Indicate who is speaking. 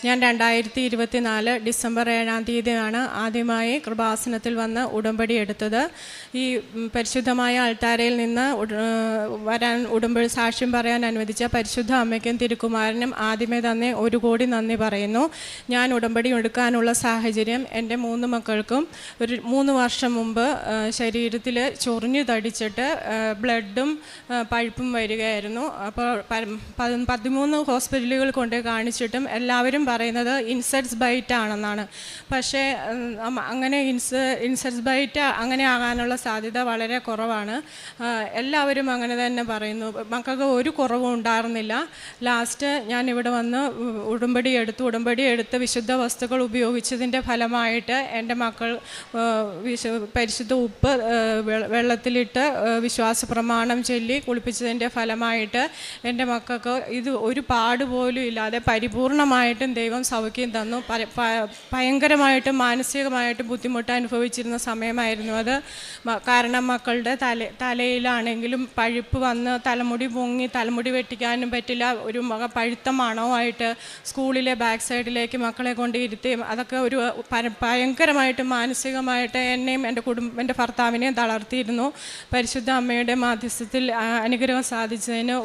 Speaker 1: ഞാൻ 2024 ഡിസംബർ 7-ാം തീയതിയാണ് ആദ്യമായി കൃപാസനത്തിൽ വന്ന് ഉടമ്പടി എടുത്തത്. ഈ പരിശുദ്ധമായ അൾത്താരയിൽ നിന്ന് വരാൻ ഉടമ്പടി സാക്ഷ്യം പറയാൻ അനുവദിച്ച പരിശുദ്ധ അമ്മയ്ക്കും തിരുക്കുമാരനും ആദ്യമേ തന്നെ 1 കോടി നന്ദി പറയുന്നു. ഞാൻ ഉടമ്പടി എടുക്കാനുള്ള സാഹചര്യം എൻ്റെ 3 മക്കൾക്കും ഒരു 3 വർഷം മുമ്പ് ശരീരത്തിൽ ചൊറിഞ്ഞു തടിച്ചിട്ട് ബ്ലഡും പഴുപ്പും വരികയായിരുന്നു. അപ്പോൾ 13 ഹോസ്പിറ്റലുകൾ കൊണ്ട് കാണിച്ചിട്ടും എല്ലാവരും പറയുന്നത് ഇൻസെക്ട്സ് ബൈറ്റ് ആണെന്നാണ്. പക്ഷേ അങ്ങനെ ഇൻസെക്ട്സ് ബൈറ്റ് അങ്ങനെ ആകാനുള്ള സാധ്യത വളരെ കുറവാണ്. എല്ലാവരും അങ്ങനെ തന്നെ പറയുന്നു. മക്കൾക്ക് ഒരു കുറവും ഉണ്ടായിരുന്നില്ല. ലാസ്റ്റ് ഞാൻ ഇവിടെ വന്ന് ഉടമ്പടി എടുത്ത് വിശുദ്ധ വസ്തുക്കൾ ഉപയോഗിച്ചതിൻ്റെ ഫലമായിട്ട് എൻ്റെ മക്കൾ പരിശുദ്ധ ഉപ്പ് വെള്ളത്തിലിട്ട് വിശ്വാസ പ്രമാണം ചൊല്ലി കുളിപ്പിച്ചതിൻ്റെ ഫലമായിട്ട് എൻ്റെ മക്കൾക്ക് ഇത് ഒരു പാടുപോലും ഇല്ലാതെ പരിപൂർണമായിട്ടും ദൈവം സൗഖ്യം തന്നു. ഭയങ്കരമായിട്ടും മാനസികമായിട്ടും ബുദ്ധിമുട്ട് അനുഭവിച്ചിരുന്ന സമയമായിരുന്നു അത്. കാരണം മക്കളുടെ തലയിലാണെങ്കിലും പഴുപ്പ് വന്ന് തലമുടി പൊങ്ങി തലമുടി വെട്ടിക്കാനും പറ്റില്ല. ഒരു പഴുത്ത മണവുമായിട്ട് സ്കൂളിലെ ബാക്ക് സൈഡിലേക്ക് മക്കളെ കൊണ്ട് ഇരുത്തുകയും അതൊക്കെ ഒരു ഭയങ്കരമായിട്ടും മാനസികമായിട്ട് എന്നെയും എൻ്റെ ഭർത്താവിനെയും തളർത്തിയിരുന്നു. പരിശുദ്ധ അമ്മയുടെ മാധ്യസ്ഥത്തിൽ അനുഗ്രഹം സാധിച്ചതിന്